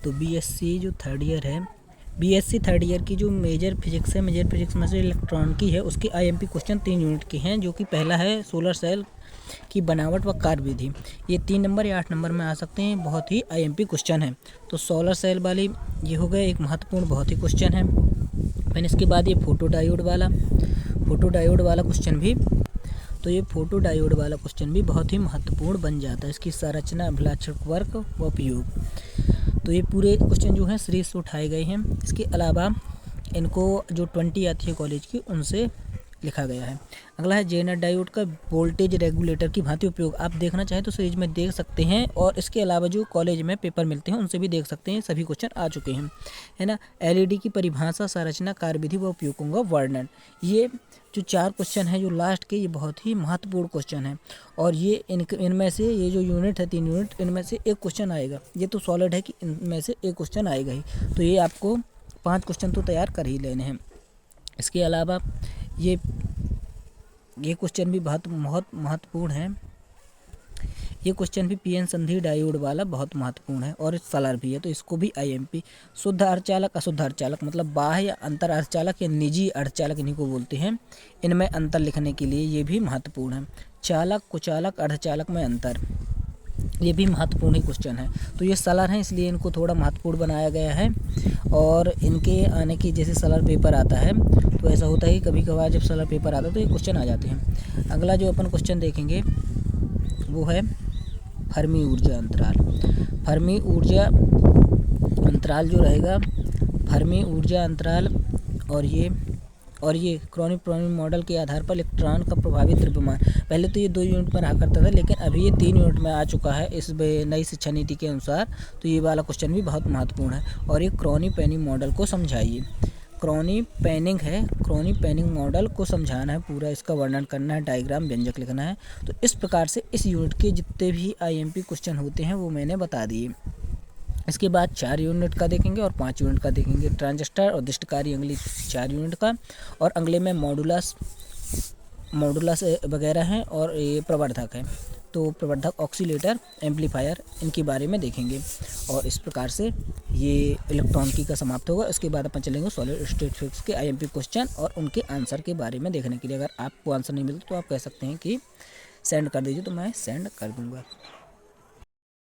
तो बीएससी जो third year है, बीएससी थर्ड ईयर की जो मेजर फिजिक्स है, मेजर फिजिक्स में से इलेक्ट्रॉन की है, उसकी आईएमपी क्वेश्चन 3 यूनिट के हैं, जो कि पहला है सोलर सेल की बनावट व कार्यविधि। ये 3 नंबर या 8 नंबर में आ सकते हैं, बहुत ही आईएमपी क्वेश्चन है। तो सोलर सेल वाली ये हो गए एक महत्वपूर्ण बहुत ही क्वेश्चन है। फिर इसके बाद ये फोटो डायोड वाला क्वेश्चन भी, तो ये फोटो डायोड वाला क्वेश्चन भी बहुत ही महत्वपूर्ण बन जाता है। इसकी संरचना, अभिलाक्षण वर्क व उपयोग, तो ये पूरे क्वेश्चन जो हैं सीरीज से उठाए गए हैं। इसके अलावा इनको जो 20 आती है कॉलेज की, उनसे लिखा गया है। अगला है जेनर डायोड का वोल्टेज रेगुलेटर की भांति उपयोग। आप देखना चाहें तो सीरीज में देख सकते हैं, और इसके अलावा जो कॉलेज में पेपर मिलते हैं उनसे भी देख सकते हैं, सभी क्वेश्चन आ चुके हैं, है ना। एलईडी की परिभाषा, संरचना, कार्यविधि व उपयोगों का वर्णन। ये जो 4 क्वेश्चन हैं जो लास्ट के, ये बहुत ही महत्वपूर्ण क्वेश्चन हैं, और ये इनमें से ये जो यूनिट है 3 यूनिट, इनमें से एक क्वेश्चन आएगा। ये तो सॉलिड है कि इनमें से एक क्वेश्चन आएगा ही, तो ये आपको 5 क्वेश्चन तो तैयार कर ही लेने हैं। इसके अलावा ये क्वेश्चन भी बहुत महत्वपूर्ण है। ये क्वेश्चन भी पीएन संधि डायोड वाला बहुत महत्वपूर्ण है, और सलर भी है, तो इसको भी आईएमपी। शुद्ध अर्धचालक, अशुद्ध अर्धचालक, मतलब बाह्य या अंतर अर्धचालक या निजी अर्धचालक इन्हीं को बोलते हैं। इनमें अंतर लिखने के लिए ये भी महत्वपूर्ण है। चालक, कुचालक, अर्धचालक में अंतर, ये भी महत्वपूर्ण ही क्वेश्चन है। तो ये सलर हैं, इसलिए इनको थोड़ा महत्वपूर्ण बनाया गया है, और इनके आने की, जैसे सलर पेपर आता है तो ऐसा होता है कि कभी कभार जब सलर पेपर आता है तो ये क्वेश्चन आ जाते हैं। अगला जो अपन क्वेश्चन देखेंगे वो है फर्मी ऊर्जा अंतराल। फर्मी ऊर्जा अंतराल जो रहेगा, फर्मी ऊर्जा अंतराल, और ये क्रॉनिक मॉडल के आधार पर इलेक्ट्रॉन का प्रभावी द्रव्यमान। पहले तो ये 2 यूनिट में रहा करता था, लेकिन अभी ये 3 यूनिट में आ चुका है इस नई शिक्षा नीति के अनुसार। तो ये वाला क्वेश्चन भी बहुत महत्वपूर्ण है। और ये क्रॉनिक पेनिंग मॉडल को समझाइए। क्रॉनिक पेनिंग है, क्रॉनिक पेनिंग मॉडल को समझाना है, पूरा इसका वर्णन करना है, डायग्राम व्यंजक लिखना है। तो इस प्रकार से इस यूनिट के जितने भी आईएमपी क्वेश्चन होते हैं वो मैंने बता दिए। इसके बाद 4 यूनिट का देखेंगे और 5 यूनिट का देखेंगे। ट्रांजिस्टर और दिष्टकारी अगली 4 यूनिट का, और अगले में मॉडुलस वगैरह हैं, और ये प्रवर्धक है, तो प्रवर्धक, ऑक्सीलेटर, एम्पलीफायर, इनके बारे में देखेंगे। और इस प्रकार से ये इलेक्ट्रॉनिकी का समाप्त होगा। इसके बाद अपन चलेंगे सॉलिड स्टेट फिजिक्स के आईएमपी क्वेश्चन और उनके आंसर के बारे में देखने के लिए। अगर आपको आंसर नहीं मिलता तो आप कह सकते हैं कि सेंड कर दीजिए, तो मैं सेंड कर दूँगा।